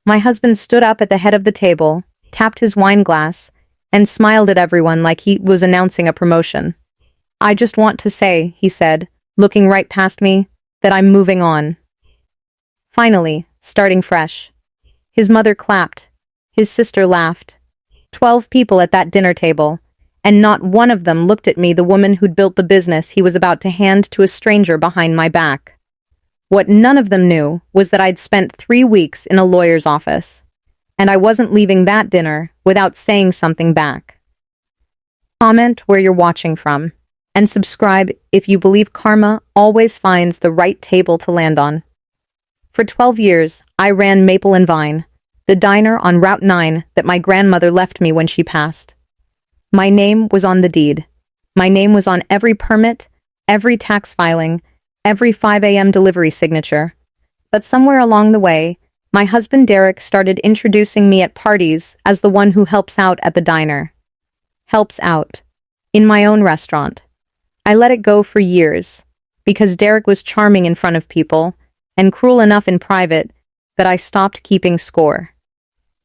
My husband stood up at the head of the table, tapped his wine glass, and smiled at everyone like he was announcing a promotion. "I just want to say," he said, looking right past me, "that I'm moving on. Finally, starting fresh." His mother clapped. His sister laughed. 12 people at that dinner table, and not one of them looked at me, the woman who'd built the business he was about to hand to a stranger behind my back. What none of them knew was that I'd spent 3 weeks in a lawyer's office, and I wasn't leaving that dinner without saying something back. Comment where you're watching from, and subscribe if you believe karma always finds the right table to land on. For 12 years, I ran Maple and Vine, the diner on Route 9 that my grandmother left me when she passed. My name was on the deed. My name was on every permit, every tax filing, every 5 a.m. delivery signature. But somewhere along the way, my husband Derek started introducing me at parties as the one who helps out at the diner. Helps out. In my own restaurant. I let it go for years, because Derek was charming in front of people, and cruel enough in private, that I stopped keeping score.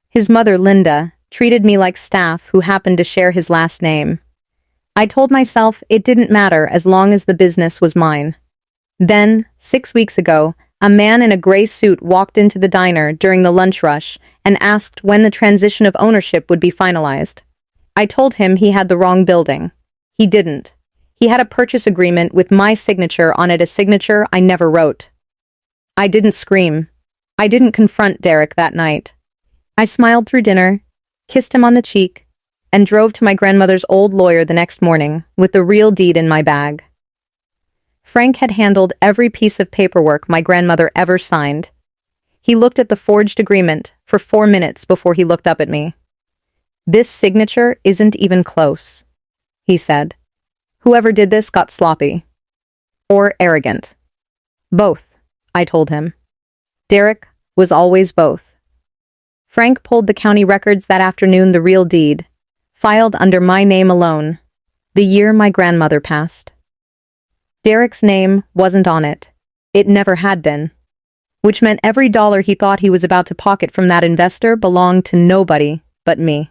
His mother, Linda, treated me like staff who happened to share his last name. I told myself it didn't matter as long as the business was mine. Then, 6 weeks ago, a man in a gray suit walked into the diner during the lunch rush and asked when the transition of ownership would be finalized. I told him he had the wrong building. He didn't. He had a purchase agreement with my signature on it, a signature I never wrote. I didn't scream. I didn't confront Derek that night. I smiled through dinner, kissed him on the cheek, and drove to my grandmother's old lawyer the next morning with the real deed in my bag. Frank had handled every piece of paperwork my grandmother ever signed. He looked at the forged agreement for 4 minutes before he looked up at me. "This signature isn't even close," he said. "Whoever did this got sloppy. Or arrogant. Both," I told him. Derek was always both. Frank pulled the county records that afternoon, the real deed, filed under my name alone, the year my grandmother passed. Derek's name wasn't on it. It never had been. Which meant every dollar he thought he was about to pocket from that investor belonged to nobody but me.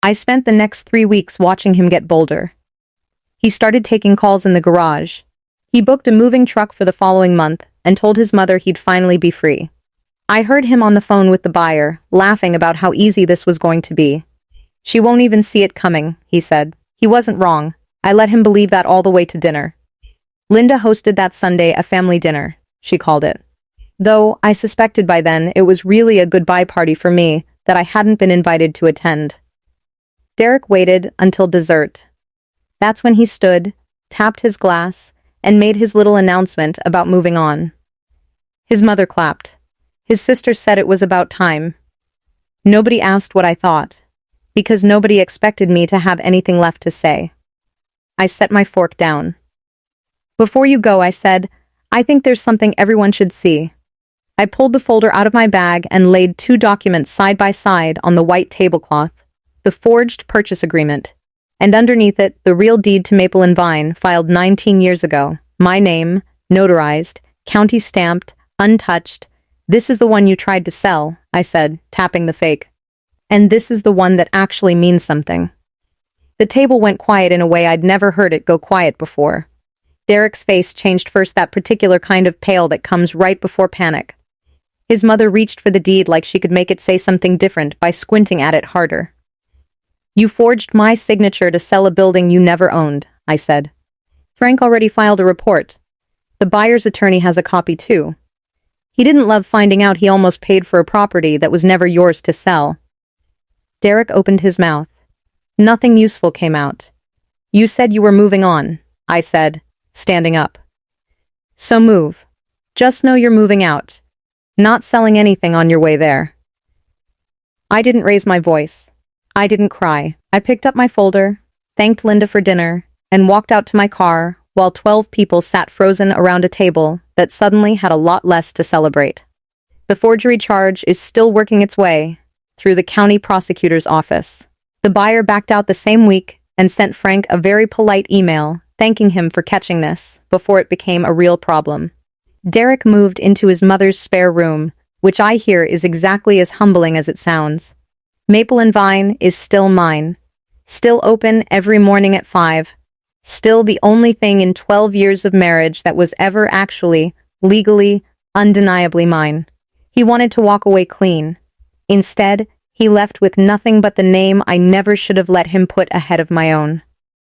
I spent the next 3 weeks watching him get bolder. He started taking calls in the garage. He booked a moving truck for the following month and told his mother he'd finally be free. I heard him on the phone with the buyer, laughing about how easy this was going to be. "She won't even see it coming," he said. He wasn't wrong. I let him believe that all the way to dinner. Linda hosted that Sunday a family dinner, she called it. Though I suspected by then it was really a goodbye party for me that I hadn't been invited to attend. Derek waited until dessert. That's when he stood, tapped his glass, and made his little announcement about moving on. His mother clapped. His sister said it was about time. Nobody asked what I thought, because nobody expected me to have anything left to say. I set my fork down. "Before you go," I said, "I think there's something everyone should see." I pulled the folder out of my bag and laid 2 documents side by side on the white tablecloth, the forged purchase agreement, and underneath it the real deed to Maple and Vine filed 19 years ago, my name, notarized, county stamped, untouched. "This is the one you tried to sell," I said, tapping the fake. "And this is the one that actually means something." The table went quiet in a way I'd never heard it go quiet before. Derek's face changed first, that particular kind of pale that comes right before panic. His mother reached for the deed like she could make it say something different by squinting at it harder. "You forged my signature to sell a building you never owned," I said. "Frank already filed a report. The buyer's attorney has a copy too. He didn't love finding out he almost paid for a property that was never yours to sell." Derek opened his mouth. Nothing useful came out. "You said you were moving on," I said, standing up. "So move. Just know you're moving out. Not selling anything on your way there." I didn't raise my voice. I didn't cry. I picked up my folder, thanked Linda for dinner, and walked out to my car while 12 people sat frozen around a table that suddenly had a lot less to celebrate. The forgery charge is still working its way through the county prosecutor's office. The buyer backed out the same week and sent Frank a very polite email thanking him for catching this before it became a real problem. Derek moved into his mother's spare room which I hear is exactly as humbling as it sounds. Maple and Vine is still mine. Still open every morning at 5. Still the only thing in 12 years of marriage that was ever actually, legally, undeniably mine. He wanted to walk away clean. Instead, he left with nothing but the name I never should have let him put ahead of my own.